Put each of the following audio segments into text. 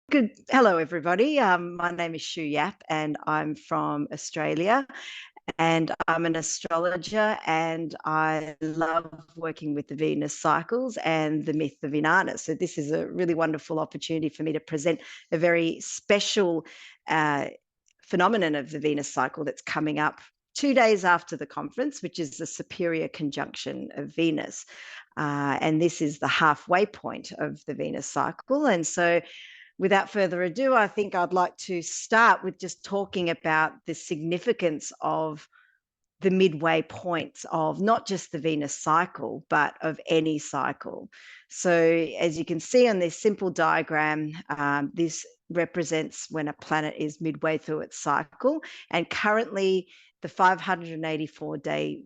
Hello, everybody. My name is Shu Yap, and I'm from Australia. And I'm an astrologer, and I love working with the Venus cycles and the myth of Inanna. So this is a really wonderful opportunity for me to present a very special uh, phenomenon of the Venus cycle that's coming up 2 days after the conference, which is the superior conjunction of Venus. And this is the halfway point of the Venus cycle. And so without further ado, I think I'd like to start with just talking about the significance of the midway points of not just the Venus cycle, but of any cycle. So as you can see on this simple diagram, this represents when a planet is midway through its cycle. And currently the 584-day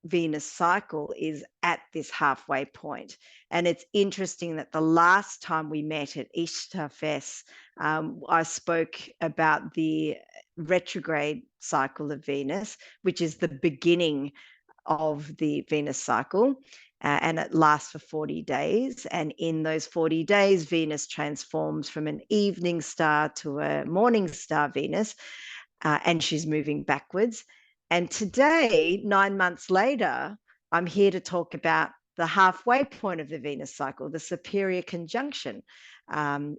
Venus cycle is at this halfway point. And it's interesting that the last time we met at Ishtarfest, I spoke about the retrograde cycle of Venus, which is the beginning of the Venus cycle. And it lasts for 40 days. And in those 40 days, Venus transforms from an evening star to a morning star Venus, and she's moving backwards. And today, 9 months later, I'm here to talk about the halfway point of the Venus cycle, the superior conjunction,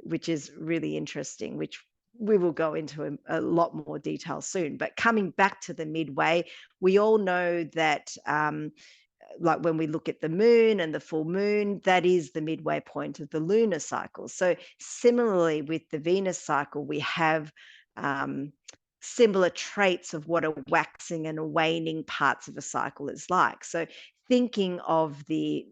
which is really interesting, which we will go into a lot more detail soon. But coming back to the midway, we all know that like when we look at the moon and the full moon, that is the midway point of the lunar cycle. So similarly with the Venus cycle, we have similar traits of what a waxing and a waning parts of a cycle is like. So thinking of the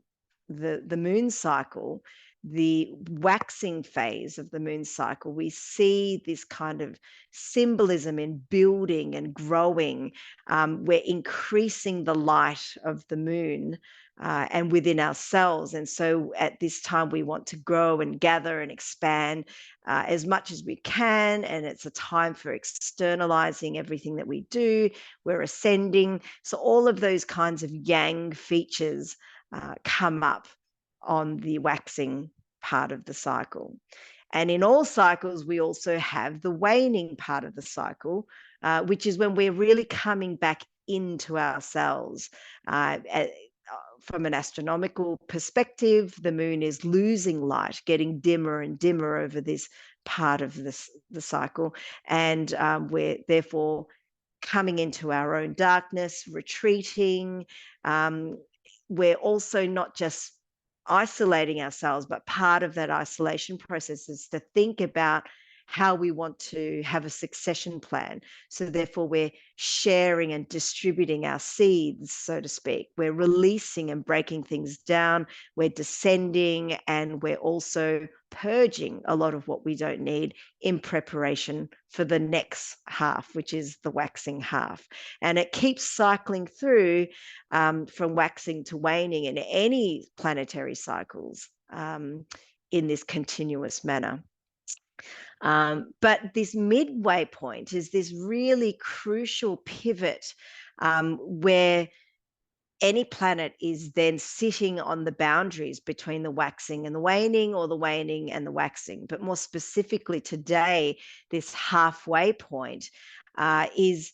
moon cycle, the waxing phase of the moon cycle, we see this kind of symbolism in building and growing. We're increasing the light of the moon and within ourselves. And so at this time, we want to grow and gather and expand as much as we can. And it's a time for externalizing everything that we do. We're ascending. So all of those kinds of yang features come up on the waxing part of the cycle. And in all cycles, we also have the waning part of the cycle, which is when we're really coming back into ourselves. From an astronomical perspective, the moon is losing light, getting dimmer and dimmer over this part of the cycle. And we're therefore coming into our own darkness, retreating. We're also not just isolating ourselves, but part of that isolation process is to think about how we want to have a succession plan. So therefore we're sharing and distributing our seeds, so to speak. We're releasing and breaking things down. We're descending, and we're also purging a lot of what we don't need in preparation for the next half, which is the waxing half. And it keeps cycling through from waxing to waning in any planetary cycles in this continuous manner. But this midway point is this really crucial pivot where any planet is then sitting on the boundaries between the waxing and the waning, or the waning and the waxing. But more specifically today, this halfway point is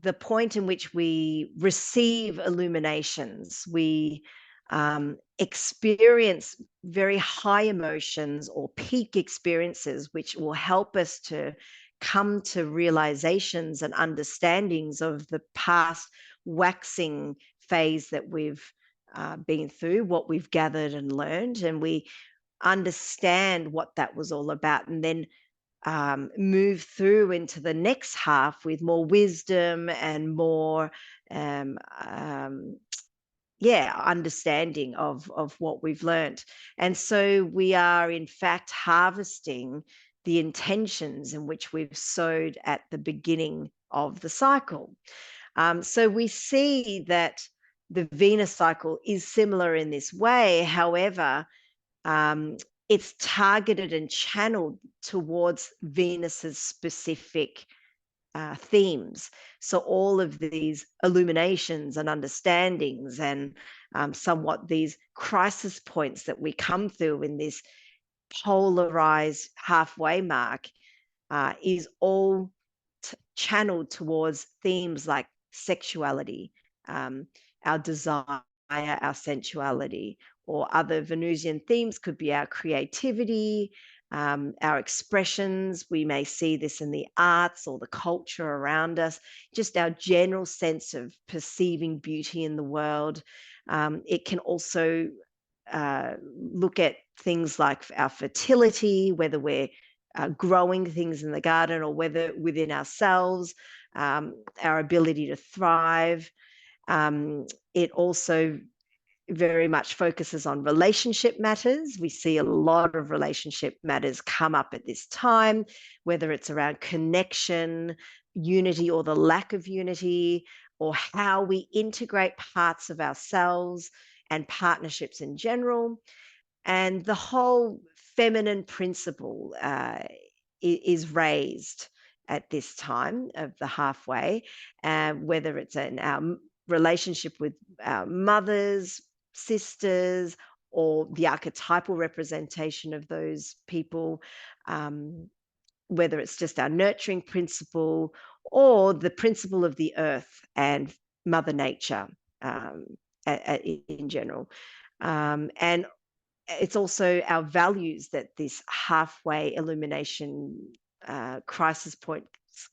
the point in which we receive illuminations. We experience very high emotions or peak experiences, which will help us to come to realizations and understandings of the past waxing phase that we've been through, what we've gathered and learned, and we understand what that was all about, and then move through into the next half with more wisdom and more understanding of what we've learned. And so we are in fact harvesting the intentions in which we've sowed at the beginning of the cycle. So we see that the Venus cycle is similar in this way. However, it's targeted and channeled towards Venus's specific themes. So all of these illuminations and understandings and somewhat these crisis points that we come through in this polarized halfway mark is all channeled towards themes like sexuality, our desire, our sensuality, or other Venusian themes could be our creativity, our expressions. We may see this in the arts or the culture around us, just our general sense of perceiving beauty in the world. It can also look at things like our fertility, whether we're growing things in the garden or whether within ourselves, our ability to thrive. It also very much focuses on relationship matters. We see a lot of relationship matters come up at this time, whether it's around connection, unity, or the lack of unity, or how we integrate parts of ourselves and partnerships in general. And the whole feminine principle is raised at this time of the halfway, whether it's in our relationship with our mothers, sisters, or the archetypal representation of those people, whether it's just our nurturing principle or the principle of the earth and Mother Nature in general. And it's also our values that this halfway illumination crisis point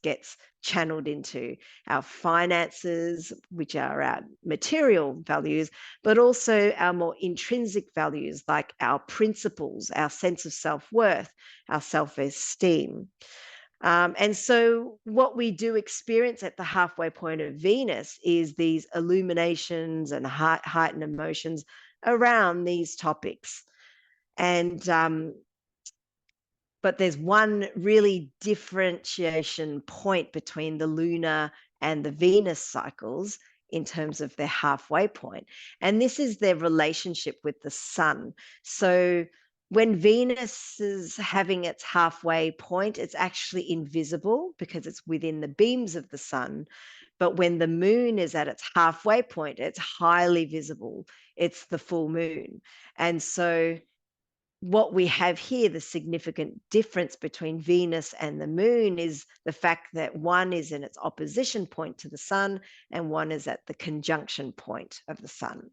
gets channeled into: our finances, which are our material values, but also our more intrinsic values like our principles, our sense of self-worth, our self-esteem. And so what we do experience at the halfway point of Venus is these illuminations and heightened emotions around these topics. And but there's one really differentiation point between the lunar and the Venus cycles in terms of their halfway point. And this is their relationship with the sun. So when Venus is having its halfway point, it's actually invisible because it's within the beams of the sun. But when the moon is at its halfway point, it's highly visible. It's the full moon. And so what we have here, the significant difference between Venus and the moon, is the fact that one is in its opposition point to the sun and one is at the conjunction point of the sun.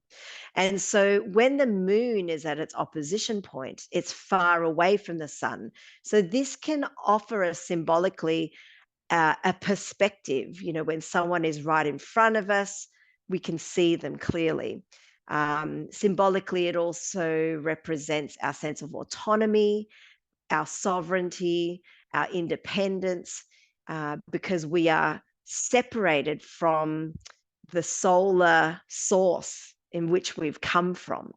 And so when the moon is at its opposition point, it's far away from the sun. So this can offer us symbolically a perspective. You know, when someone is right in front of us, we can see them clearly. Symbolically, it also represents our sense of autonomy, our sovereignty, our independence, because we are separated from the solar source in which we've come from.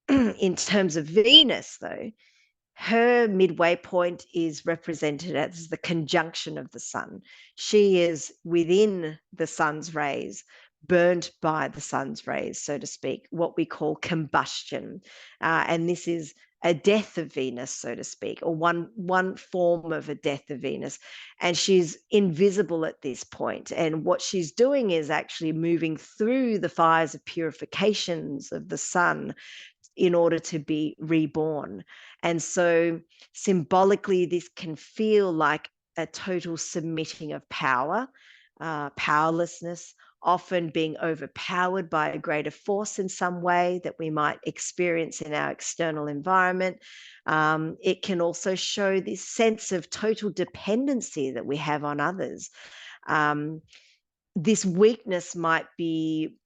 In terms of Venus, though, her midway point is represented as the conjunction of the sun. She is within the sun's rays, burnt by the sun's rays, so to speak, what we call combustion. And this is a death of Venus, so to speak, or one form of a death of Venus. And she's invisible at this point. And what she's doing is actually moving through the fires of purifications of the sun in order to be reborn. And so symbolically, this can feel like a total submitting of power, powerlessness, often being overpowered by a greater force in some way that we might experience in our external environment. It can also show this sense of total dependency that we have on others. This weakness might be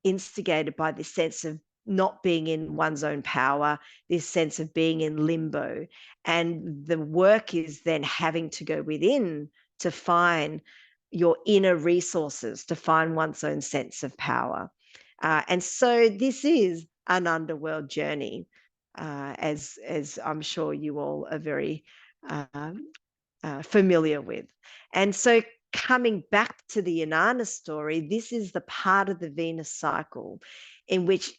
instigated by this sense of not being in one's own power, this sense of being in limbo. And the work is then having to go within to find your inner resources, to find one's own sense of power. And so this is an underworld journey, as I'm sure you all are very familiar with. And so coming back to the Inanna story, this is the part of the Venus cycle in which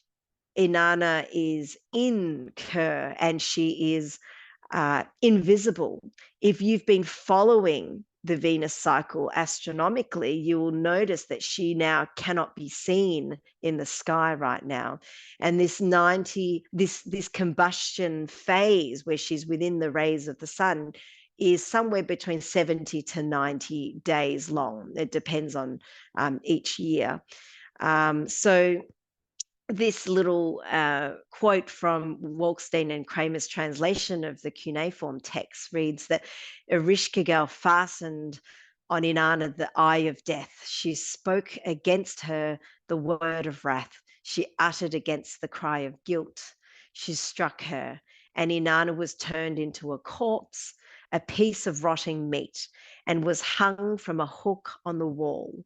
Inanna is in Ker and she is invisible. If you've been following the Venus cycle astronomically, you will notice that she now cannot be seen in the sky right now. And this combustion phase where she's within the rays of the sun is somewhere between 70 to 90 days long. It depends on each year. So this little quote from Walkstein and Kramer's translation of the cuneiform text reads that Ereshkigal fastened on Inanna the eye of death. She spoke against her the word of wrath. She uttered against the cry of guilt. She struck her, and Inanna was turned into a corpse, a piece of rotting meat, and was hung from a hook on the wall.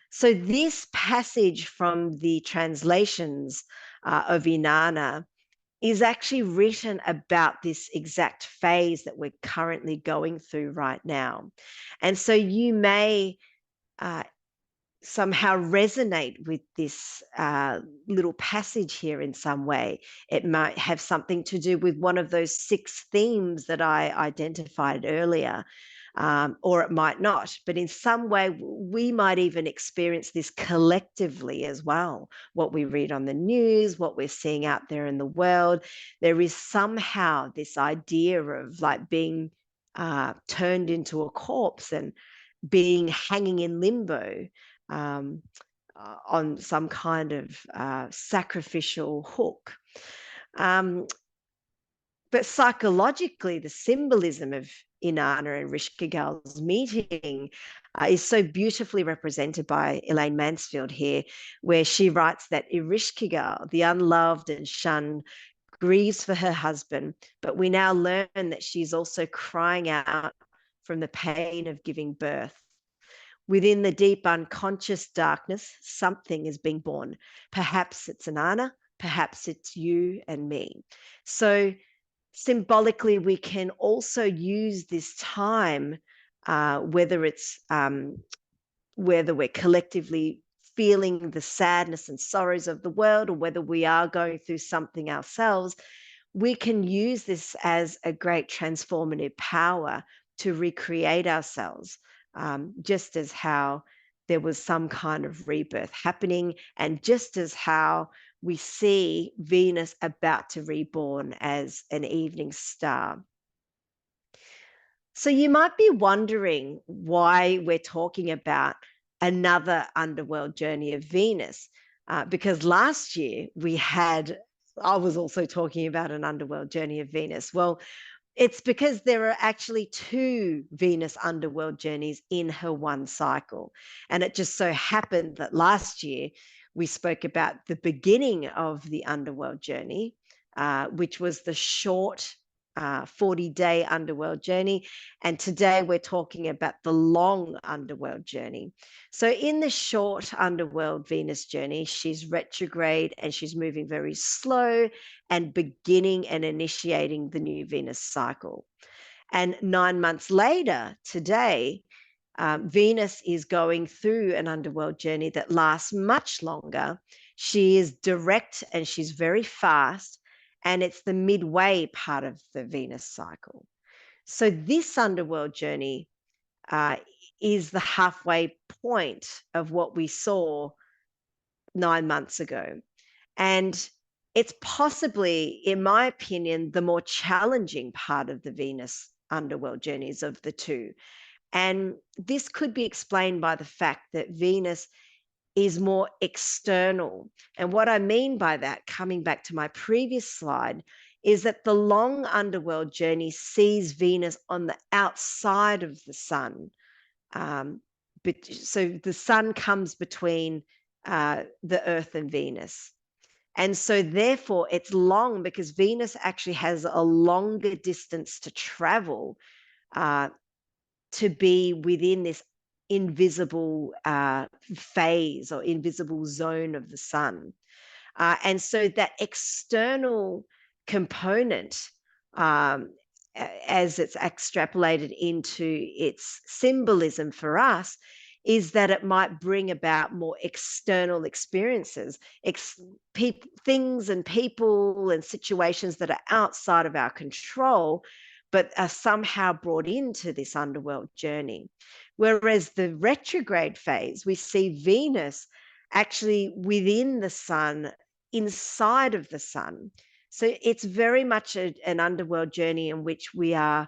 So this passage from the translations of Inanna is actually written about this exact phase that we're currently going through right now. And so you may somehow resonate with this little passage here in some way. It might have something to do with one of those 6 themes that I identified earlier. Or it might not, but in some way we might even experience this collectively as well. What we read on the news, what we're seeing out there in the world, there is somehow this idea of like being turned into a corpse and being hanging in limbo on some kind of sacrificial hook. But psychologically, the symbolism of Inanna and Ereshkigal's meeting is so beautifully represented by Elaine Mansfield here, where she writes that Ereshkigal, the unloved and shunned, grieves for her husband, but we now learn that she's also crying out from the pain of giving birth. Within the deep unconscious darkness, something is being born. Perhaps it's Inanna, perhaps it's you and me. So symbolically, we can also use this time, whether we're collectively feeling the sadness and sorrows of the world, or whether we are going through something ourselves, we can use this as a great transformative power to recreate ourselves, just as how there was some kind of rebirth happening, and just as how we see Venus about to reborn as an evening star. So you might be wondering why we're talking about another underworld journey of Venus, because last year I was also talking about an underworld journey of Venus. Well, it's because there are actually 2 Venus underworld journeys in her one cycle. And it just so happened that last year we spoke about the beginning of the underworld journey, which was the short 40-day underworld journey. And today we're talking about the long underworld journey. So in the short underworld Venus journey, she's retrograde and she's moving very slow and beginning and initiating the new Venus cycle. And 9 months later, today, Venus is going through an underworld journey that lasts much longer. She is direct and she's very fast, and it's the midway part of the Venus cycle. So this underworld journey is the halfway point of what we saw 9 months ago. And it's possibly, in my opinion, the more challenging part of the Venus underworld journeys of the 2. And this could be explained by the fact that Venus is more external. And what I mean by that, coming back to my previous slide, is that the long underworld journey sees Venus on the outside of the sun. So the sun comes between the Earth and Venus. And so therefore it's long because Venus actually has a longer distance to travel to be within this invisible phase or invisible zone of the sun. And so that external component, as it's extrapolated into its symbolism for us, is that it might bring about more external experiences, things and people and situations that are outside of our control, but are somehow brought into this underworld journey. Whereas the retrograde phase, we see Venus actually within the sun, inside of the sun. So it's very much an underworld journey in which we are,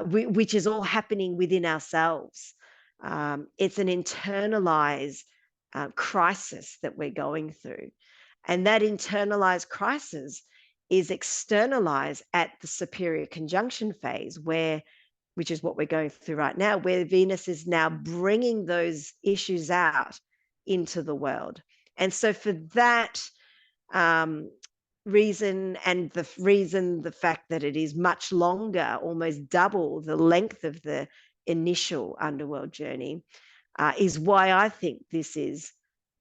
which is all happening within ourselves. It's an internalized crisis that we're going through. And that internalized crisis is externalized at the superior conjunction phase, which is what we're going through right now, where Venus is now bringing those issues out into the world. And so for that reason, and the fact that it is much longer, almost double the length of the initial underworld journey, is why I think this is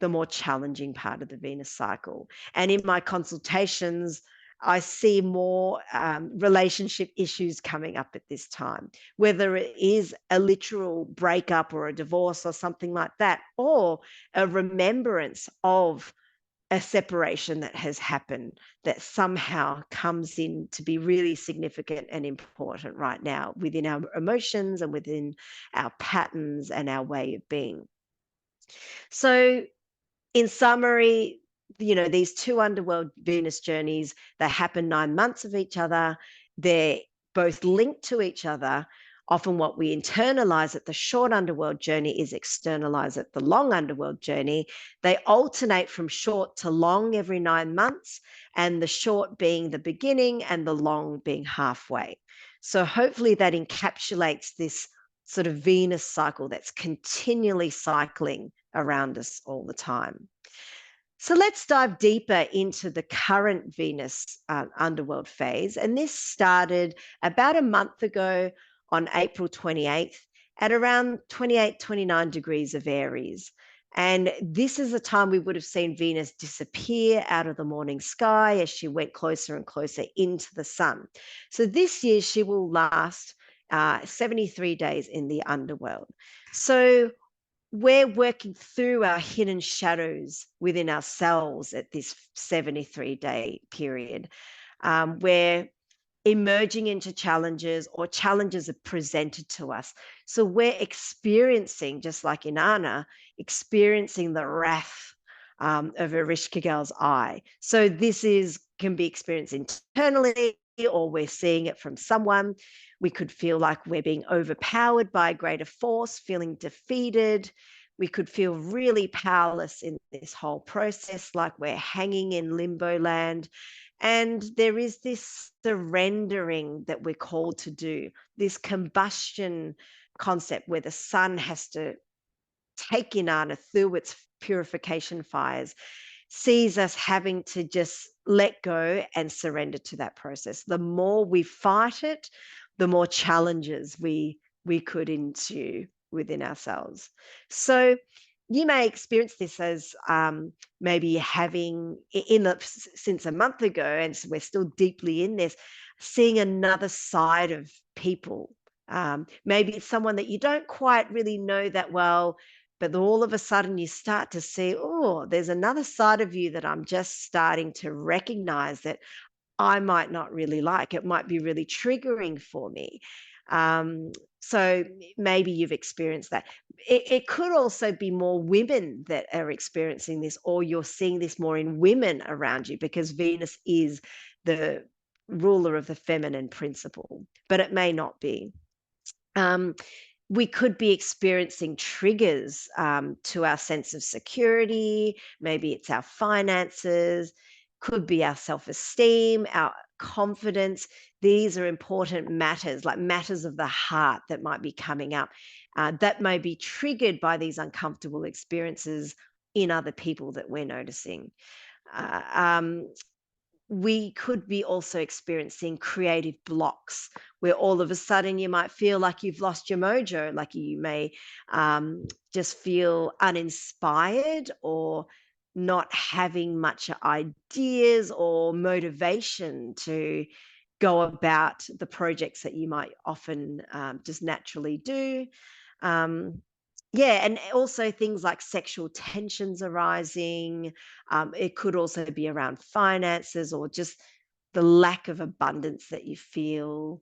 the more challenging part of the Venus cycle. And in my consultations, I see more relationship issues coming up at this time, whether it is a literal breakup or a divorce or something like that, or a remembrance of a separation that has happened that somehow comes in to be really significant and important right now within our emotions and within our patterns and our way of being. So in summary, these two underworld Venus journeys, they happen 9 months of each other. They're both linked to each other. Often what we internalize at the short underworld journey is externalized at the long underworld journey. They alternate from short to long every 9 months, and the short being the beginning and the long being halfway. So hopefully that encapsulates this sort of Venus cycle that's continually cycling around us all the time. So let's dive deeper into the current Venus underworld phase. And this started about a month ago on April 28th at around 28, 29 degrees of Aries. And this is the time we would have seen Venus disappear out of the morning sky as she went closer and closer into the sun. So this year she will last 73 days in the underworld. So we're working through our hidden shadows within ourselves at this 73-day period. We're emerging into challenges, or challenges are presented to us. So we're experiencing, just like Inanna, experiencing the wrath of Ereshkigal's eye. So this can be experienced internally, or we're seeing it from someone. We could feel like we're being overpowered by a greater force, feeling defeated. We could feel really powerless in this whole process, like we're hanging in limbo land. And there is this surrendering that we're called to do, this combustion concept where the sun has to take Inanna through its purification fires, sees us having to just let go and surrender to that process. The more we fight it, the more challenges we could ensue within ourselves. So you may experience this as maybe having since a month ago, and so we're still deeply in this, seeing another side of people. Maybe it's someone that you don't quite really know that well, but all of a sudden you start to see, oh, there's another side of you that I'm just starting to recognize that I might not really like. It might be really triggering for me. So maybe you've experienced that. It could also be more women that are experiencing this, or you're seeing this more in women around you, because Venus is the ruler of the feminine principle, but it may not be. We could be experiencing triggers to our sense of security. Maybe it's our finances, could be our self-esteem, our confidence. These are important matters, like matters of the heart, that might be coming up, that may be triggered by these uncomfortable experiences in other people that we're noticing. We could be also experiencing creative blocks, where all of a sudden you might feel like you've lost your mojo, like you may just feel uninspired, or not having much ideas or motivation to go about the projects that you might often just naturally do. Yeah, and also things like sexual tensions arising. It could also be around finances, or just the lack of abundance that you feel.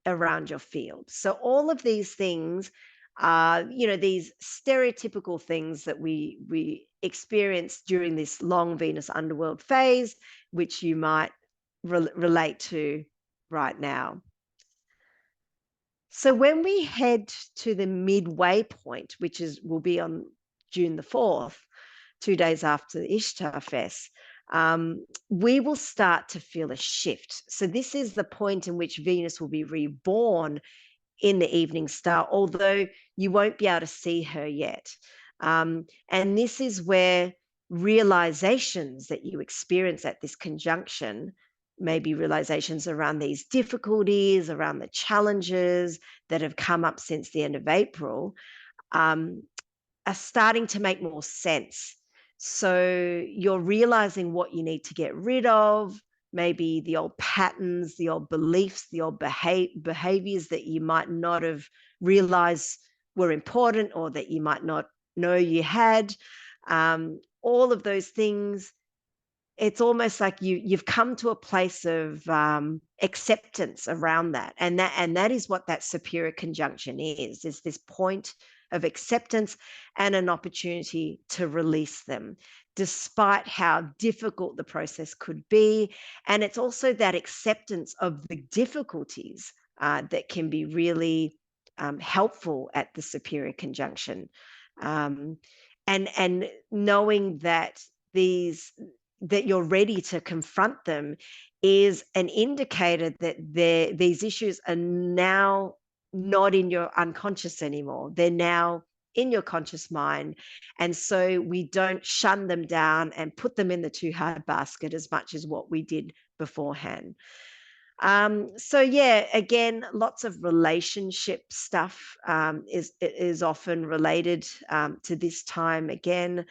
around your field. So all of these things are, these stereotypical things that we experience during this long Venus underworld phase, which you might relate to right now. So when we head to the midway point, which will be on June the 4th, 2 days after the Ishtarfest, we will start to feel a shift. So this is the point in which Venus will be reborn in the evening star, although you won't be able to see her yet. And this is where realizations that you experience at this conjunction, maybe realizations around these difficulties, around the challenges that have come up since the end of April, are starting to make more sense. So you're realizing what you need to get rid of, maybe the old patterns, the old beliefs, the old behaviors that you might not have realized were important, or that you might not know you had. All of those things, it's almost like you've come to a place of acceptance around that. And that is what that superior conjunction is this point of acceptance and an opportunity to release them, despite how difficult the process could be. And it's also that acceptance of the difficulties that can be really helpful at the superior conjunction. And knowing that that you're ready to confront them is an indicator that these issues are now not in your unconscious anymore. They're now in your conscious mind. And so we don't shun them down and put them in the too hard basket as much as what we did beforehand. So yeah, again, lots of relationship stuff is often related to this time again.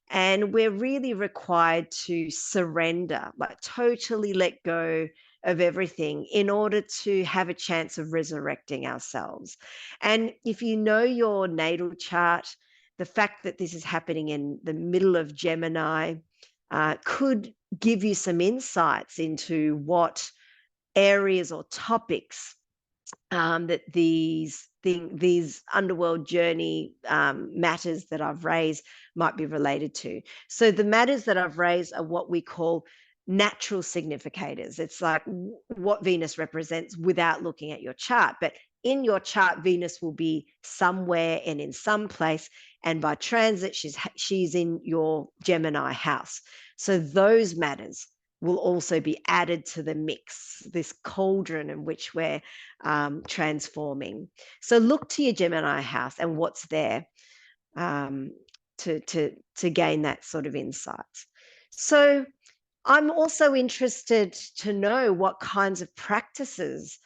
And we're really required to surrender, like totally let go of everything in order to have a chance of resurrecting ourselves. And if you know your natal chart, the fact that this is happening in the middle of Gemini could give you some insights into what areas or topics that these underworld journey matters that I've raised might be related to. So the matters that I've raised are what we call natural significators. It's like what Venus represents without looking at your chart. But in your chart, Venus will be somewhere and in some place. And by transit, she's in your Gemini house. So those matters will also be added to the mix, this cauldron in which we're transforming. So look to your Gemini house and what's there to gain that sort of insight. So I'm also interested to know what kinds of practices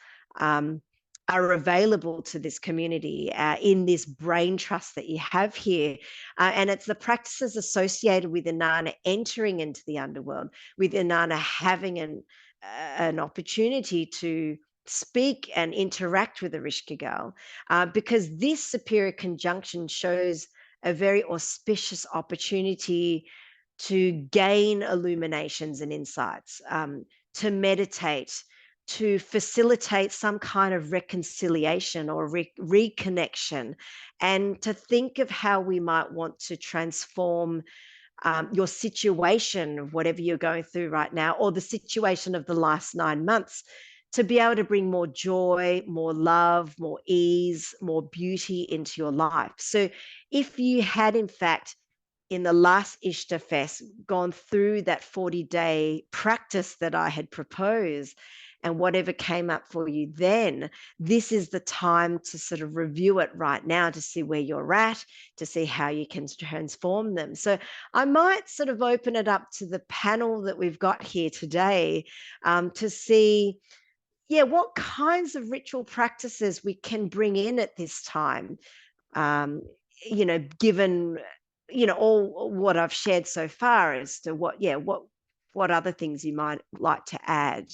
are available to this community in this brain trust that you have here. And it's the practices associated with Inanna entering into the underworld, with Inanna having an opportunity to speak and interact with the Rishka girl, because this superior conjunction shows a very auspicious opportunity to gain illuminations and insights, to meditate, to facilitate some kind of reconciliation or reconnection, and to think of how we might want to transform your situation of whatever you're going through right now, or the situation of the last 9 months, to be able to bring more joy, more love, more ease, more beauty into your life. So if you had, in fact, in the last Ishtarfest, gone through that 40-day practice that I had proposed, and whatever came up for you then, this is the time to sort of review it right now to see where you're at, to see how you can transform them. So I might sort of open it up to the panel that we've got here today to see, what kinds of ritual practices we can bring in at this time, given all what I've shared so far as to what other things you might like to add.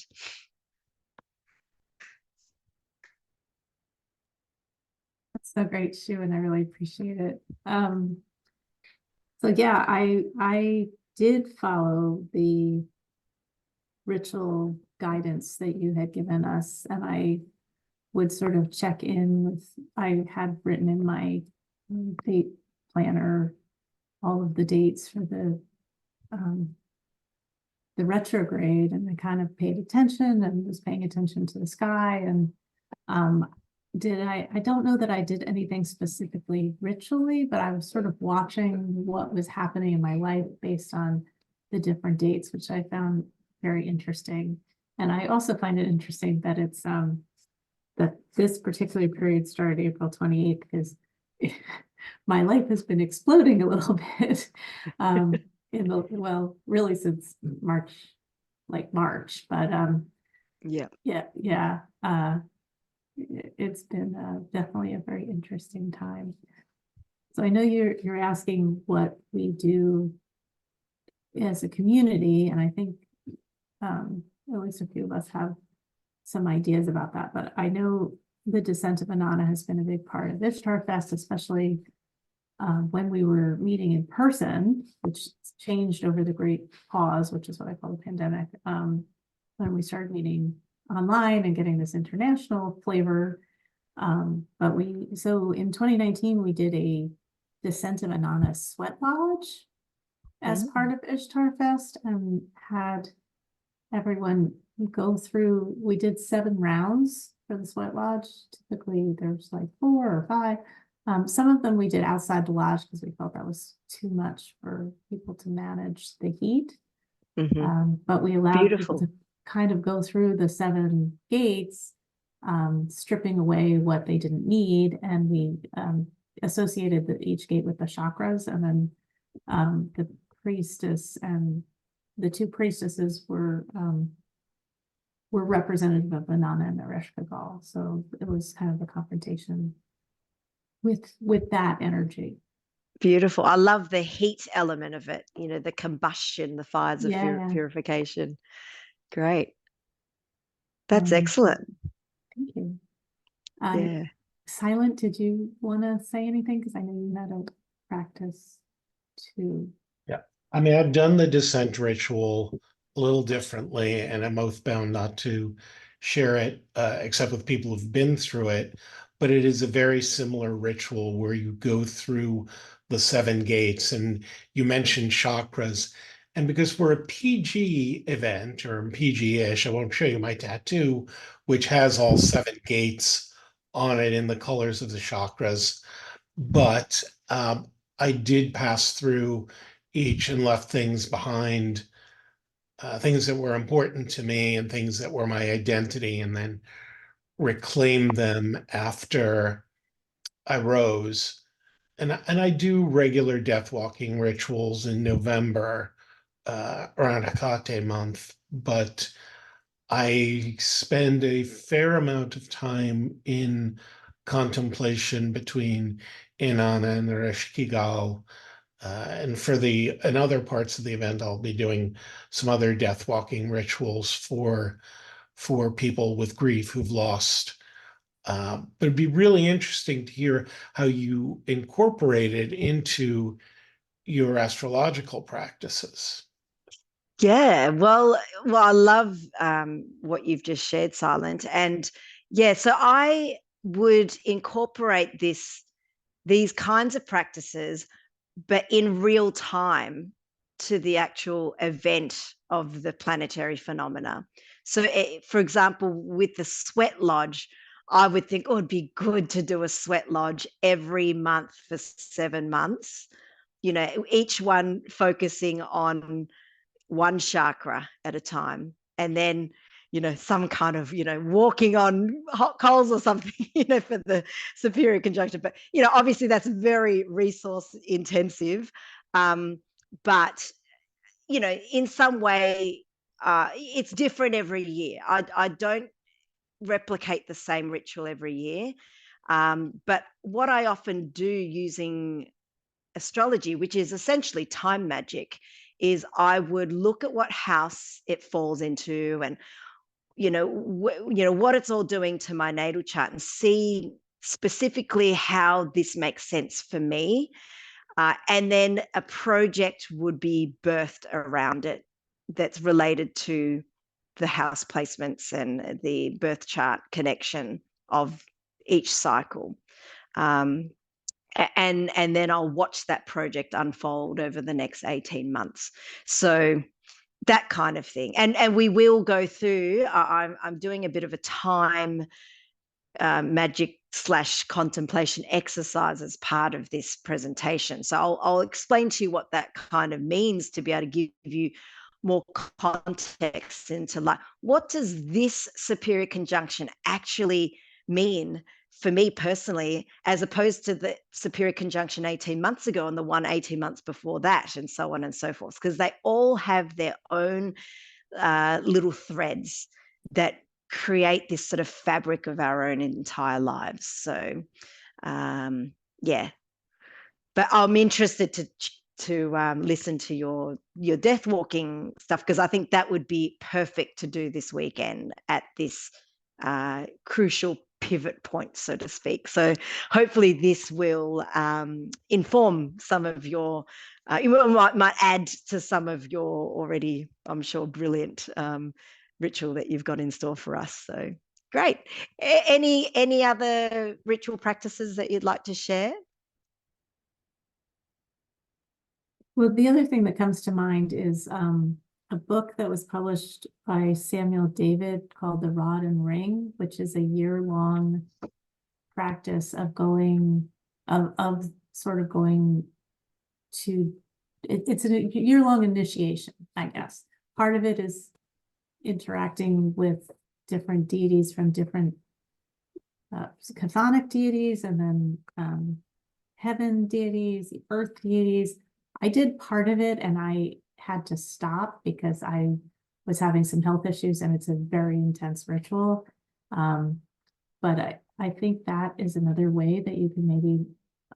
That's so great, Shu, and I really appreciate it. So yeah, I did follow the ritual guidance that you had given us, and I would sort of check in with, I had written in my date planner all of the dates for the retrograde, and I kind of paid attention and was paying attention to the sky. And I don't know that I did anything specifically ritually, but I was sort of watching what was happening in my life based on the different dates, which I found very interesting. And I also find it interesting that it's that this particular period started April 28th, because my life has been exploding a little bit well, really since March, but yeah, it's been definitely a very interesting time. So I know you're asking what we do as a community, and I think at least a few of us have some ideas about that, but I know the Descent of Inanna has been a big part of Ishtarfest, especially when we were meeting in person, which changed over the Great Pause, which is what I call the pandemic, when we started meeting online and getting this international flavor. So in 2019, we did a Descent of Inanna sweat lodge as part of Ishtarfest, and had everyone go through, we did 7 rounds for the sweat lodge. Typically there's like 4 or 5. Some of them we did outside the lodge because we felt that was too much for people to manage the heat. But we allowed people to kind of go through the 7 gates, stripping away what they didn't need. And we associated each gate with the chakras, and then the priestess and the 2 priestesses were representative of Inanna and Ereshkigal. So it was kind of a confrontation with that energy. Beautiful. I love the heat element of it, you know, the combustion, the fires of purification. Great. That's excellent. Thank you. Silent, did you want to say anything? Because I know you had a practice too. Yeah. I mean, I've done the descent ritual a little differently, and I'm oath-bound not to share it except with people who've been through it. But it is a very similar ritual where you go through the 7 gates, and you mentioned chakras. And because we're a PG event, or PG-ish, I won't show you my tattoo, which has all 7 gates on it in the colors of the chakras. But I did pass through each and left things behind, things that were important to me and things that were my identity, and then reclaimed them after I rose. And I do regular death walking rituals in November around Hecate month, but I spend a fair amount of time in contemplation between Inanna and the Ereshkigal. And in other parts of the event, I'll be doing some other death walking rituals for people with grief who've lost. But it'd be really interesting to hear how you incorporate it into your astrological practices. Yeah, well, I love what you've just shared, Silent. And so I would incorporate these kinds of practices, but in real time to the actual event of the planetary phenomena. So, for example, with the sweat lodge, I would think, oh, it'd be good to do a sweat lodge every month for 7 months, you know, each one focusing on one chakra at a time. And then, you know, some kind of, you know, walking on hot coals or something, you know, for the superior conjunction. But, you know, obviously that's very resource intensive. But, you know, in some way, it's different every year. I don't replicate the same ritual every year. But what I often do using astrology, which is essentially time magic, is I would look at what house it falls into, and you know what it's all doing to my natal chart, and see specifically how this makes sense for me, and then a project would be birthed around it that's related to the house placements and the birth chart connection. of each cycle. And then I'll watch that project unfold over the next 18 months. So that kind of thing. And we will go through, I'm doing a bit of a time magic / contemplation exercise as part of this presentation. So I'll explain to you what that kind of means, to be able to give you more context into, like, what does this superior conjunction actually mean for me personally, as opposed to the superior conjunction 18 months ago and the one 18 months before that, and so on and so forth, because they all have their own little threads that create this sort of fabric of our own entire lives. So yeah, but I'm interested to listen to your death walking stuff, because I think that would be perfect to do this weekend at this crucial pivot point, so to speak. So hopefully this will inform some of your you might add to some of your already, I'm sure, brilliant ritual that you've got in store for us. So great. Any other ritual practices that you'd like to share? Well, the other thing that comes to mind is a book that was published by Samuel David called The Rod and Ring, which is a year-long practice of going to, it's a year-long initiation, I guess. Part of it is interacting with different deities from different chthonic deities, and then heaven deities, the earth deities. I did part of it and I had to stop because I was having some health issues, and it's a very intense ritual. But I think that is another way that you can maybe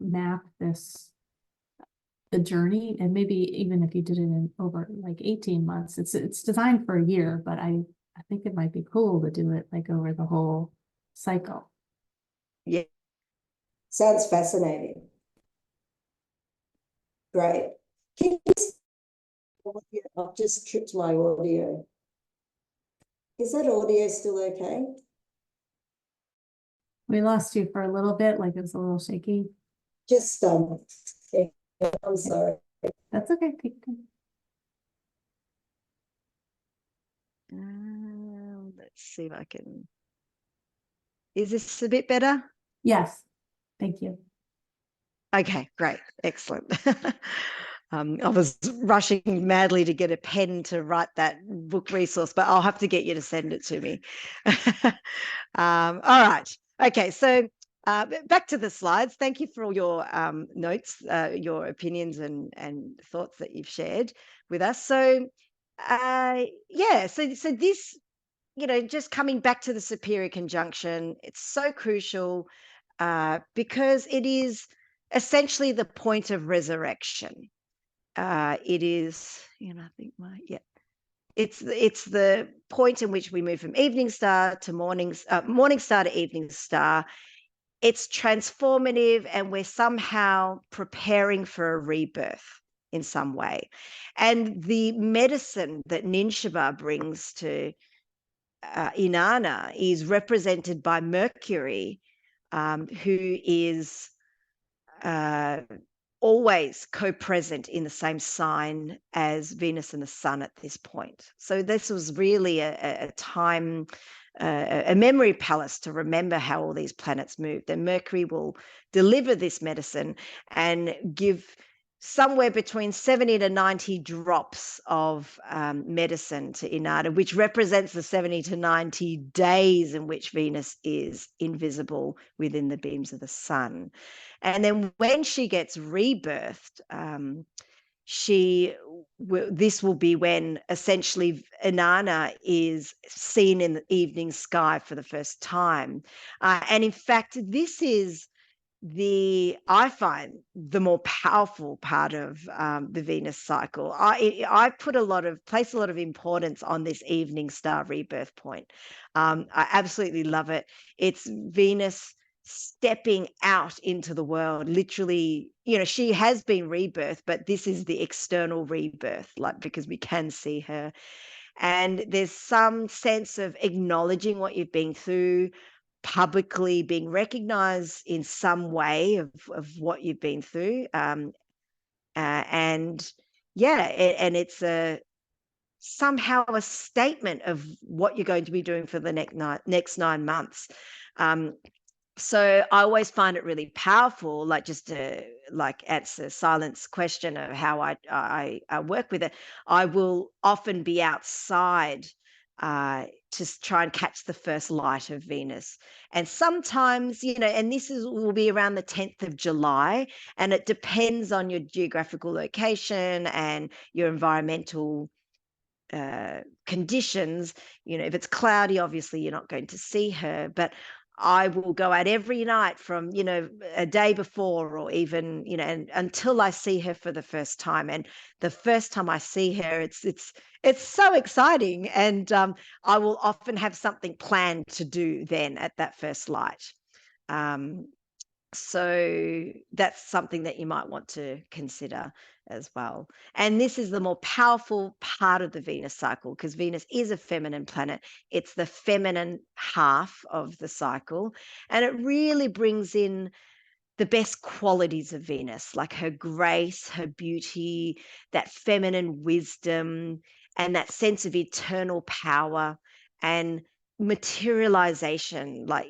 map the journey, and maybe even if you did it in over like 18 months, it's designed for a year, but I think it might be cool to do it like over the whole cycle. Yeah. Sounds fascinating. Great. Can you I've just tripped my audio. Is that audio still okay? We lost you for a little bit, like it was a little shaky. Just yeah, I'm sorry. That's okay. Let's see if I can. Is this a bit better? Yes. Thank you. Okay, great. Excellent. I was rushing madly to get a pen to write that book resource, but I'll have to get you to send it to me. All right. Okay, so back to the slides. Thank you for all your notes, your opinions and thoughts that you've shared with us. So yeah, so this, just coming back to the superior conjunction, it's so crucial because it is essentially the point of resurrection. It is, I think it's the point in which we move from evening star to morning star to evening star. It's transformative, and we're somehow preparing for a rebirth in some way. And the medicine that Ninshaba brings to Inanna is represented by Mercury, who is always co-present in the same sign as Venus and the Sun at this point. So this was really a time, a memory palace to remember how all these planets moved. And Mercury will deliver this medicine and give somewhere between 70 to 90 drops of medicine to Inanna, which represents the 70 to 90 days in which Venus is invisible within the beams of the sun. And then when she gets rebirthed, this will be when essentially Inanna is seen in the evening sky for the first time. And in fact, this is I find the more powerful part of the Venus cycle. I place a lot of importance on this evening star rebirth point. I absolutely love it. It's Venus stepping out into the world, literally. She has been rebirthed, but this is the external rebirth, because we can see her. And there's some sense of acknowledging what you've been through, publicly being recognized in some way of what you've been through. And yeah, and it's somehow a statement of what you're going to be doing for the next 9 months. So I always find it really powerful, like just to like answer Silent's question of how I work with it. I will often be outside to try and catch the first light of Venus. And sometimes, and will be around the 10th of July, and it depends on your geographical location and your environmental conditions. If it's cloudy, obviously you're not going to see her, but I will go out every night from a day before, or even and until I see her for the first time. And the first time I see her, it's so exciting, and I will often have something planned to do then at that first light. So that's something that you might want to consider as well. And this is the more powerful part of the Venus cycle, because Venus is a feminine planet. It's the feminine half of the cycle, and it really brings in the best qualities of Venus, like her grace, her beauty, that feminine wisdom, and that sense of eternal power and materialization, like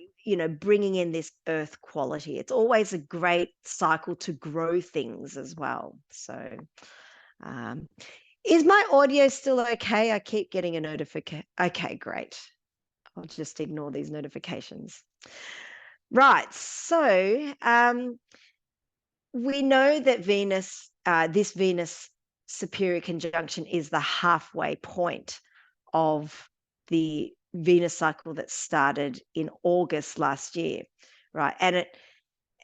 bringing in this earth quality. It's always a great cycle to grow things as well. So is my audio still okay? I keep getting a notification. Okay, great. I'll just ignore these notifications. Right. So we know that Venus, this Venus superior conjunction, is the halfway point of the Venus cycle that started in August last year, right?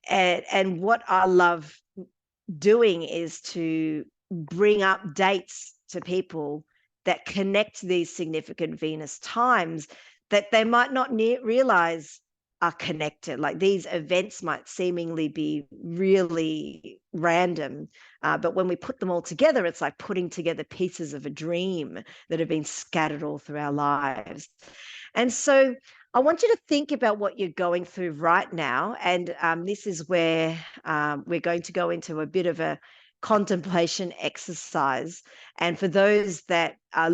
And what I love doing is to bring up dates to people that connect these significant Venus times that they might not realize are connected. Like, these events might seemingly be really random, but when we put them all together, it's like putting together pieces of a dream that have been scattered all through our lives. And so I want you to think about what you're going through right now. And this is where we're going to go into a bit of a contemplation exercise. And for those that are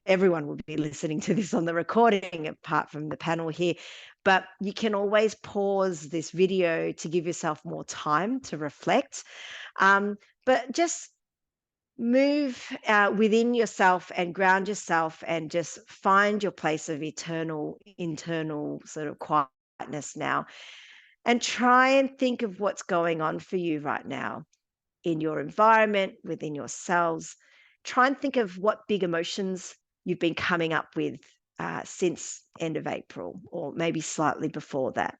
everyone will be listening to this on the recording, apart from the panel here, but you can always pause this video to give yourself more time to reflect. But just move within yourself and ground yourself, and just find your place of internal sort of quietness now, and try and think of what's going on for you right now in your environment, within yourselves. Try and think of what big emotions you've been coming up with since end of April, or maybe slightly before that.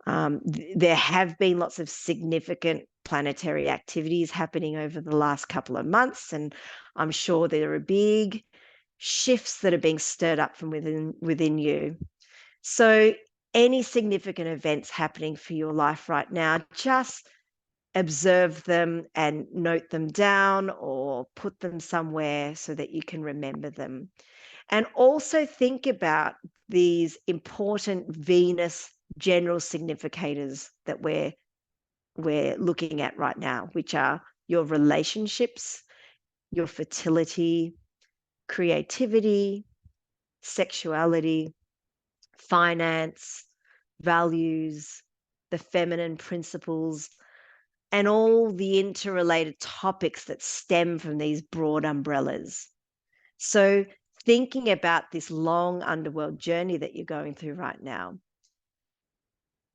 There have been lots of significant planetary activities happening over the last couple of months, and I'm sure there are big shifts that are being stirred up from within you. So any significant events happening for your life right now, just observe them and note them down, or put them somewhere so that you can remember them. And also think about these important Venus general significators that we're looking at right now, which are your relationships, your fertility, creativity, sexuality, finance, values, the feminine principles, and all the interrelated topics that stem from these broad umbrellas. So thinking about this long underworld journey that you're going through right now,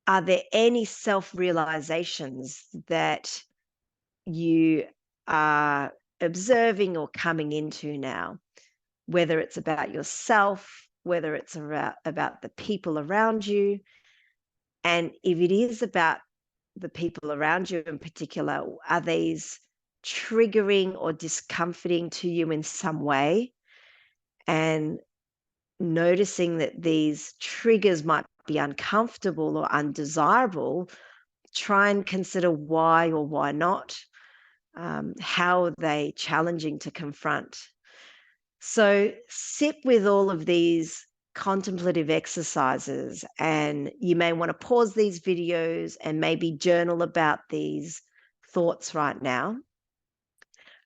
are there any self-realizations that you are observing or coming into now, whether it's about yourself, whether it's about the people around you? And if it is about the people around you in particular, are these triggering or discomforting to you in some way? And noticing that these triggers might be uncomfortable or undesirable, try and consider why or why not. How are they challenging to confront? So sit with all of these contemplative exercises, and you may want to pause these videos and maybe journal about these thoughts right now.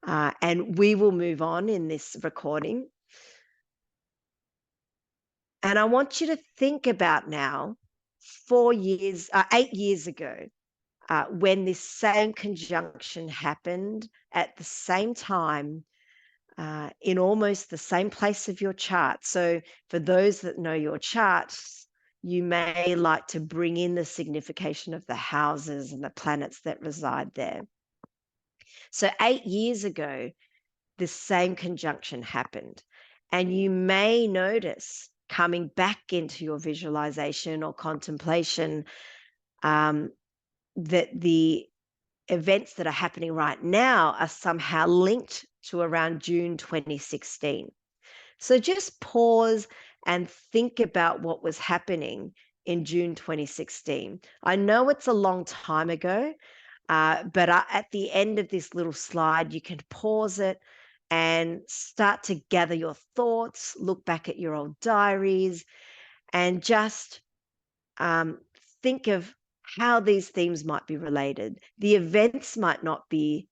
And we will move on in this recording. And I want you to think about now, 8 years ago, when this same conjunction happened at the same time, in almost the same place of your chart. So for those that know your charts, you may like to bring in the signification of the houses and the planets that reside there. So 8 years ago, the same conjunction happened. And you may notice coming back into your visualization or contemplation that the events that are happening right now are somehow linked to around June 2016. So just pause and think about what was happening in June 2016. I know it's a long time ago, but at the end of this little slide, you can pause it and start to gather your thoughts, look back at your old diaries, and just think of how these themes might be related. The events might not be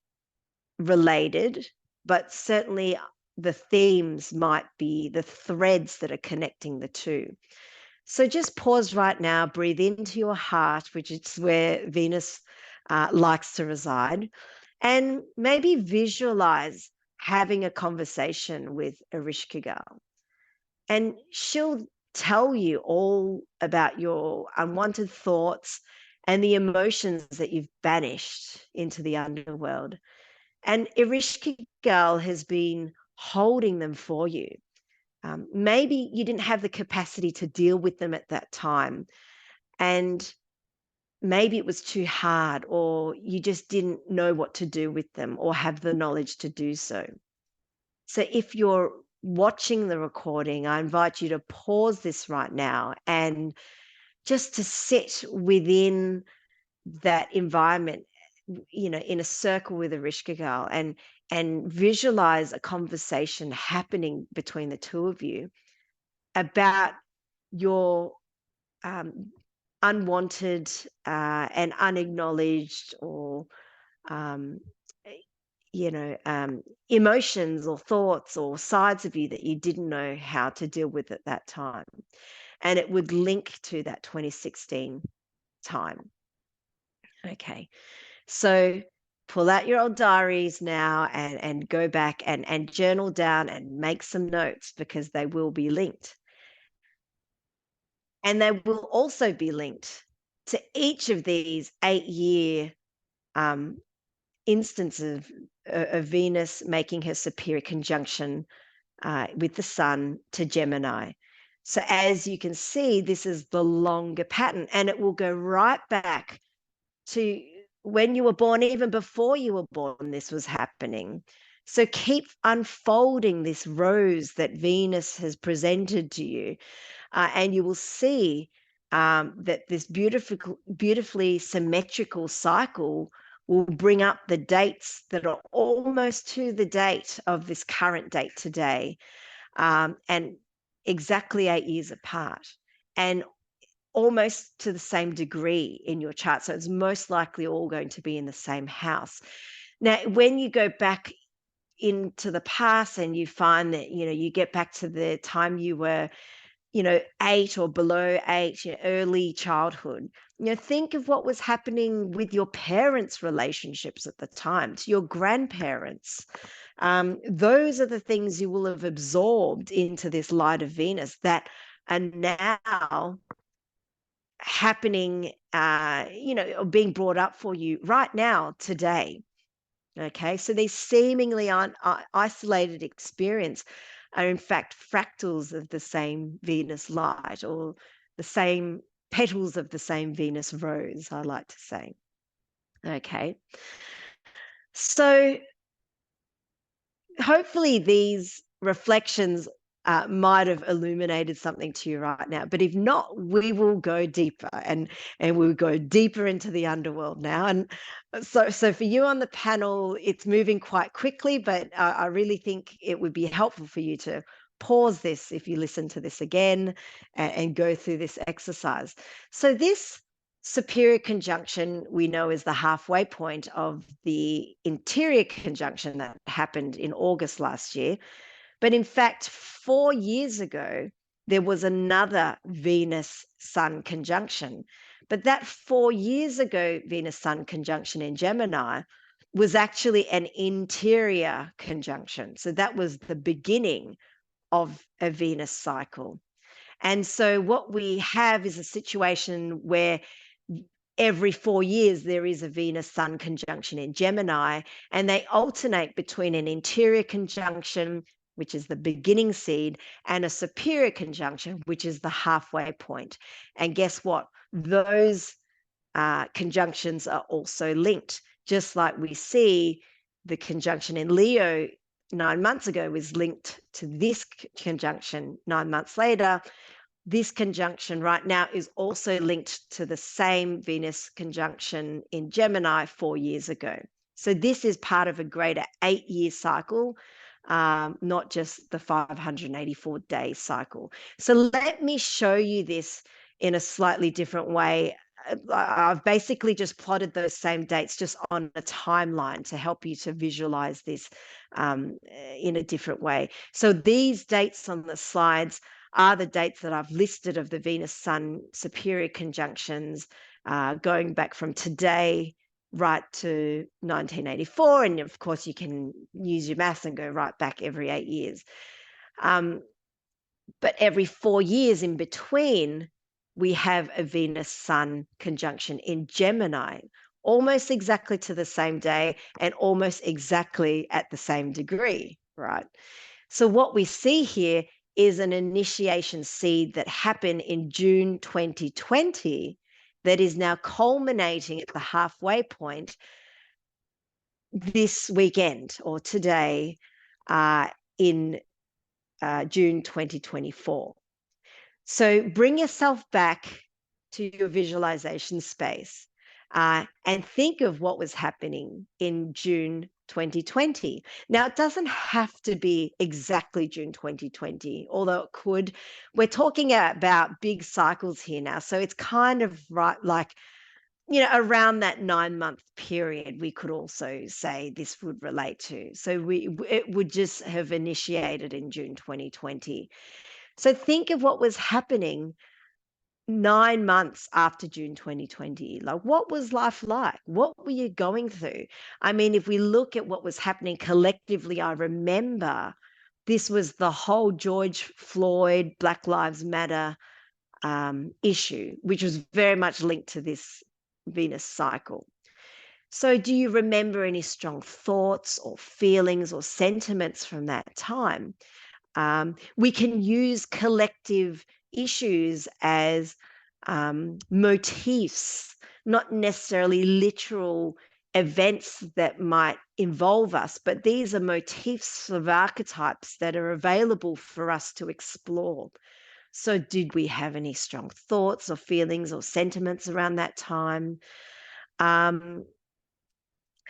related, but certainly the themes might be the threads that are connecting the two. So just pause right now, breathe into your heart, which is where Venus likes to reside, and maybe visualize having a conversation with Ereshkigal. And she'll tell you all about your unwanted thoughts and the emotions that you've banished into the underworld. And Ereshkigal has been holding them for you. Maybe you didn't have the capacity to deal with them at that time, and maybe it was too hard, or you just didn't know what to do with them or have the knowledge to do so. So if you're watching the recording, I invite you to pause this right now and just to sit within that environment, in a circle with Ereshkigal, and visualize a conversation happening between the two of you about your unwanted and unacknowledged or emotions or thoughts or sides of you that you didn't know how to deal with at that time. And it would link to that 2016 time. Okay, so pull out your old diaries now and go back and journal down and make some notes, because they will be linked. And they will also be linked to each of these 8-year instances of Venus making her superior conjunction with the Sun to Gemini. So as you can see, this is the longer pattern, and it will go right back to when you were born. Even before you were born, this was happening. So keep unfolding this rose that Venus has presented to you, and you will see that this beautifully symmetrical cycle will bring up the dates that are almost to the date of this current date today, and exactly 8 years apart, and almost to the same degree in your chart. So it's most likely all going to be in the same house. Now, when you go back into the past and you find that, you get back to the time you were, 8 or below 8, early childhood, think of what was happening with your parents' relationships at the time, to your grandparents. Those are the things you will have absorbed into this light of Venus that are now happening, being brought up for you right now, today. Okay, so these seemingly isolated experience are in fact fractals of the same Venus light, or the same petals of the same Venus rose, I like to say. Okay, so hopefully these reflections might have illuminated something to you right now. But if not, we will go deeper, and we'll go deeper into the underworld now. And so for you on the panel, it's moving quite quickly, but I really think it would be helpful for you to pause this if you listen to this again and go through this exercise. So this superior conjunction we know is the halfway point of the interior conjunction that happened in August last year. But in fact, 4 years ago, there was another Venus Sun conjunction. But that 4 years ago Venus Sun conjunction in Gemini was actually an interior conjunction. So that was the beginning of a Venus cycle. And so what we have is a situation where every 4 years there is a Venus Sun conjunction in Gemini, and they alternate between an interior conjunction, which is the beginning seed, and a superior conjunction, which is the halfway point. And guess what? Those conjunctions are also linked, just like we see the conjunction in Leo 9 months ago was linked to this conjunction 9 months later. This conjunction right now is also linked to the same Venus conjunction in Gemini 4 years ago. So this is part of a greater 8-year cycle, not just the 584-day cycle. So let me show you this in a slightly different way. I've basically just plotted those same dates just on a timeline to help you to visualize this in a different way. So these dates on the slides are the dates that I've listed of the Venus Sun superior conjunctions going back from today right to 1984. And of course, you can use your maths and go right back every 8 years. But every 4 years in between, we have a Venus Sun conjunction in Gemini, almost exactly to the same day and almost exactly at the same degree, right? So what we see here is an initiation seed that happened in June 2020 that is now culminating at the halfway point this weekend or today in June 2024. So bring yourself back to your visualization space and think of what was happening in June 2020. Now, it doesn't have to be exactly June 2020, although it could. We're talking about big cycles here now. So it's kind of right, like, you know, around that 9-month period, we could also say this would relate to. So it would just have initiated in June 2020. So think of what was happening 9 months after June 2020. Like, what was life like? What were you going through? I mean, if we look at what was happening collectively, I remember this was the whole George Floyd, Black Lives Matter issue, which was very much linked to this Venus cycle. So do you remember any strong thoughts or feelings or sentiments from that time? We can use collective issues as motifs, not necessarily literal events that might involve us, but these are motifs of archetypes that are available for us to explore. So did we have any strong thoughts or feelings or sentiments around that time?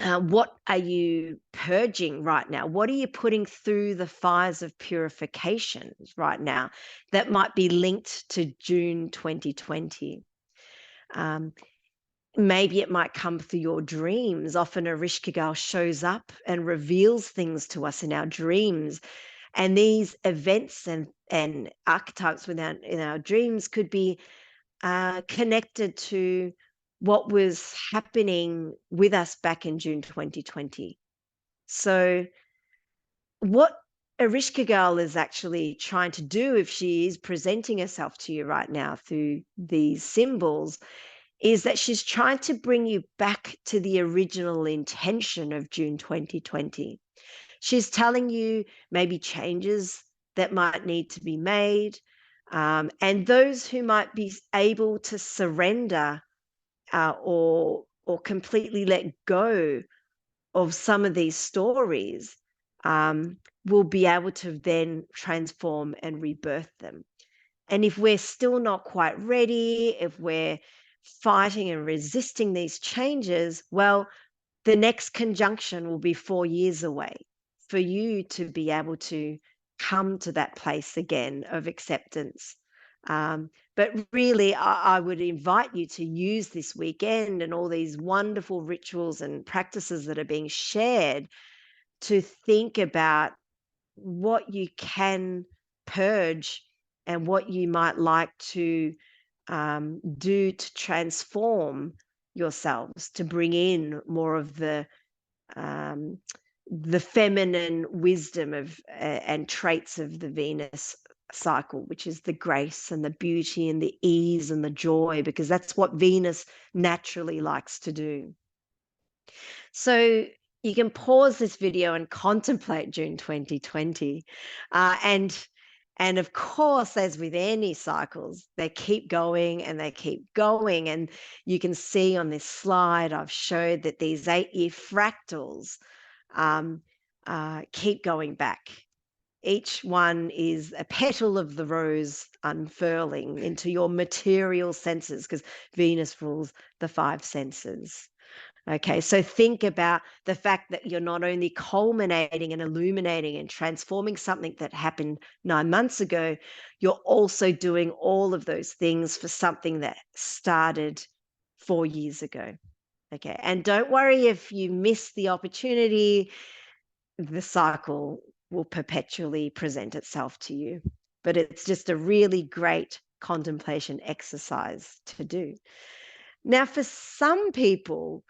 What are you purging right now? What are you putting through the fires of purification right now that might be linked to June 2020? Maybe it might come through your dreams. Often a Rishkigal shows up and reveals things to us in our dreams. And these events and archetypes in our dreams could be connected to what was happening with us back in June 2020. So what Erishka Girl is actually trying to do, if she is presenting herself to you right now through these symbols, is that she's trying to bring you back to the original intention of June 2020. She's telling you maybe changes that might need to be made, and those who might be able to surrender or completely let go of some of these stories will be able to then transform and rebirth them. And if we're still not quite ready, if we're fighting and resisting these changes, well, the next conjunction will be 4 years away for you to be able to come to that place again of acceptance. But really, I would invite you to use this weekend and all these wonderful rituals and practices that are being shared to think about what you can purge and what you might like to do to transform yourselves, to bring in more of the feminine wisdom of and traits of the Venus cycle, which is the grace and the beauty and the ease and the joy, because that's what Venus naturally likes to do. So you can pause this video and contemplate June 2020. And of course, as with any cycles, they keep going and they keep going. And you can see on this slide, I've showed that these 8-year fractals keep going back. Each one is a petal of the rose unfurling into your material senses, because Venus rules the 5 senses. Okay, so think about the fact that you're not only culminating and illuminating and transforming something that happened 9 months ago, you're also doing all of those things for something that started 4 years ago. Okay, and don't worry if you miss the opportunity, the cycle will perpetually present itself to you. But it's just a really great contemplation exercise to do. Now, for some people,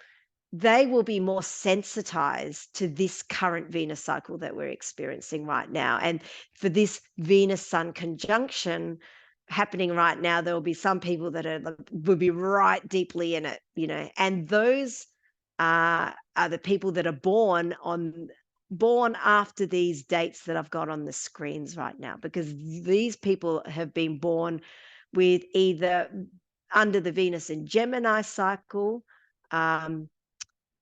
they will be more sensitized to this current Venus cycle that we're experiencing right now. And for this Venus Sun conjunction happening right now, there will be some people that will be right deeply in it, you know, and those are the people that are born after these dates that I've got on the screens right now, because these people have been born with either under the Venus in Gemini cycle,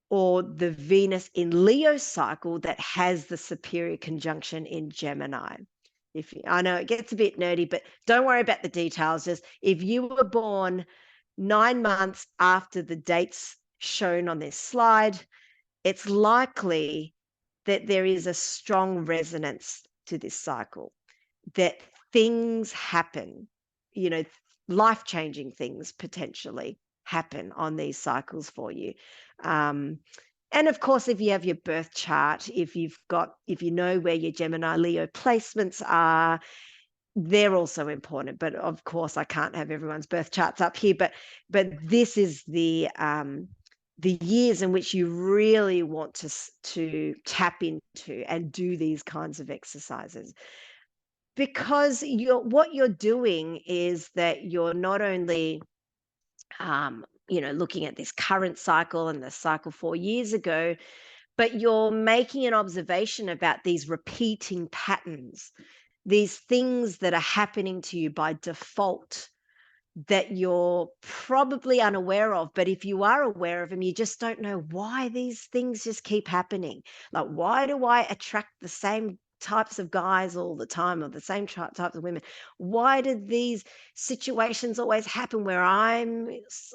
or the Venus in Leo cycle that has the superior conjunction in Gemini. I know it gets a bit nerdy, but don't worry about the details. Just if you were born 9 months after the dates shown on this slide, it's likely that there is a strong resonance to this cycle, that things happen, you know, life-changing things potentially happen on these cycles for you. And of course, if you have your birth chart, if you know where your Gemini Leo placements are, they're also important. But of course, I can't have everyone's birth charts up here, but this is the years in which you really want to tap into and do these kinds of exercises. Because what you're doing is that you're not only looking at this current cycle and the cycle 4 years ago, but you're making an observation about these repeating patterns, these things that are happening to you by default that you're probably unaware of. But if you are aware of them, you just don't know why these things just keep happening. Like, why do I attract the same types of guys all the time, or the same types of women? Why do these situations always happen where I'm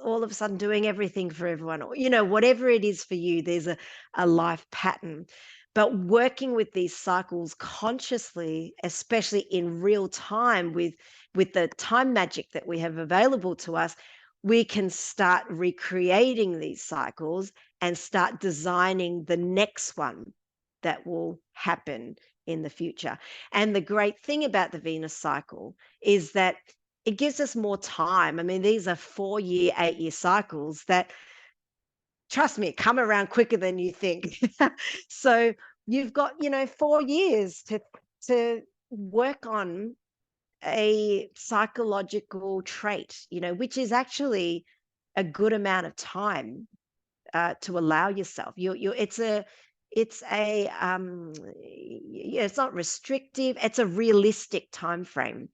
all of a sudden doing everything for everyone? Or, whatever it is for you, there's a life pattern. But working with these cycles consciously, especially in real time with the time magic that we have available to us, we can start recreating these cycles and start designing the next one that will happen in the future. And the great thing about the Venus cycle is that it gives us more time. I mean, these are 4-year, 8-year cycles that, trust me, come around quicker than you think. So you've got, 4 years to work on a psychological trait, which is actually a good amount of time to allow yourself. It's not restrictive. It's a realistic time frame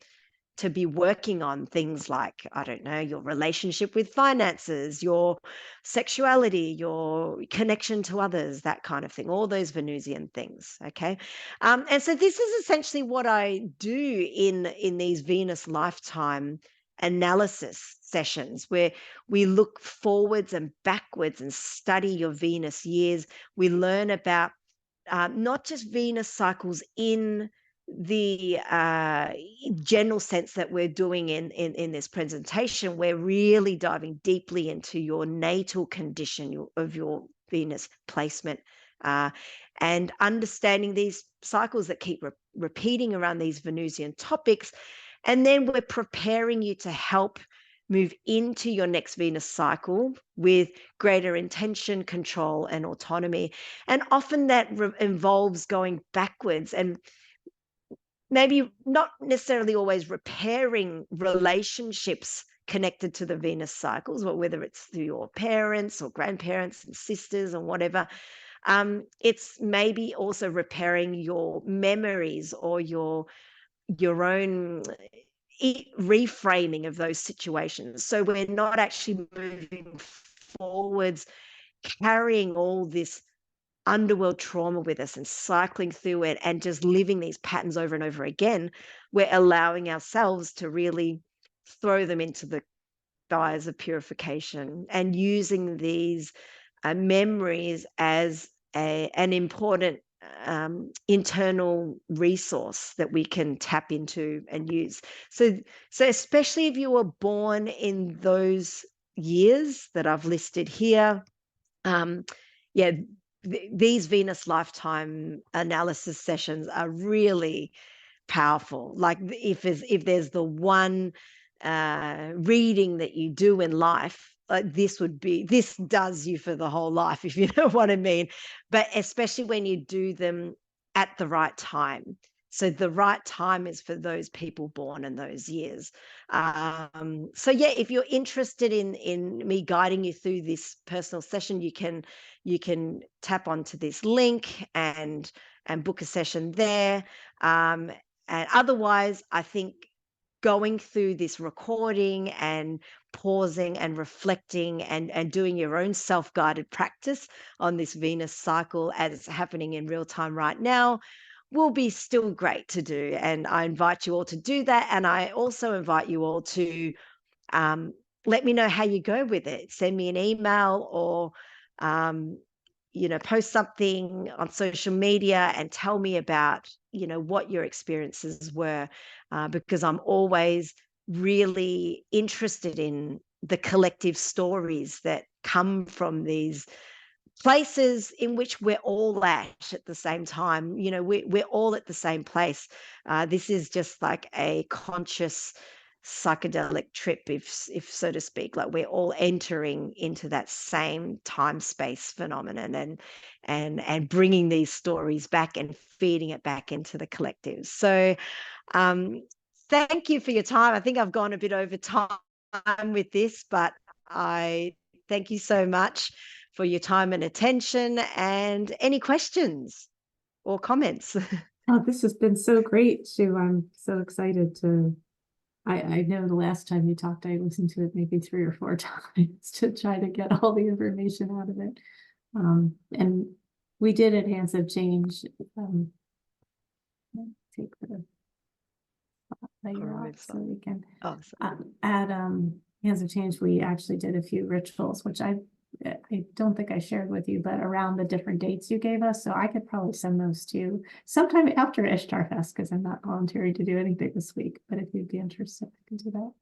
to be working on things like, I don't know, your relationship with finances, your sexuality, your connection to others, that kind of thing, all those Venusian things, okay? And so this is essentially what I do in these Venus lifetime analysis sessions, where we look forwards and backwards and study your Venus years. We learn about not just Venus cycles in the general sense that we're doing in this presentation, we're really diving deeply into your natal condition of your Venus placement, and understanding these cycles that keep repeating around these Venusian topics. And then we're preparing you to help move into your next Venus cycle with greater intention, control, and autonomy. And often that involves going backwards and maybe not necessarily always repairing relationships connected to the Venus cycles, or whether it's through your parents or grandparents and sisters or whatever. It's maybe also repairing your memories or your own reframing of those situations. So we're not actually moving forwards, carrying all this underworld trauma with us and cycling through it and just living these patterns over and over again. We're allowing ourselves to really throw them into the fires of purification and using these memories as an important internal resource that we can tap into and use. So especially if you were born in those years that I've listed here, these Venus lifetime analysis sessions are really powerful. Like if there's the one reading that you do in life, this does you for the whole life, if you know what I mean. But especially when you do them at the right time. So the right time is for those people born in those years. So yeah, if you're interested in me guiding you through this personal session, you can tap onto this link and book a session there. And otherwise, I think going through this recording and pausing and reflecting and doing your own self-guided practice on this Venus cycle as it's happening in real time right now will be still great to do. And I invite you all to do that. And I also invite you all to let me know how you go with it. Send me an email or post something on social media and tell me about what your experiences were, because I'm always really interested in the collective stories that come from these places in which we're all at the same time. We're all at the same place. This is just like a conscious psychedelic trip, if so to speak. Like we're all entering into that same time space phenomenon and bringing these stories back and feeding it back into the collective. So thank you for your time. I think I've gone a bit over time with this, but I thank you so much for your time and attention. And any questions or comments? Oh, this has been so great, Sue. I'm so excited to. I know the last time you talked, I listened to it maybe 3 or 4 times to try to get all the information out of it. And we did at Hands of Change. Take the layer off so we can. At Hands of Change, we actually did a few rituals, which I don't think I shared with you, but around the different dates you gave us. So I could probably send those to you sometime after Ishtarfest, because I'm not volunteering to do anything this week. But if you'd be interested, I can do that.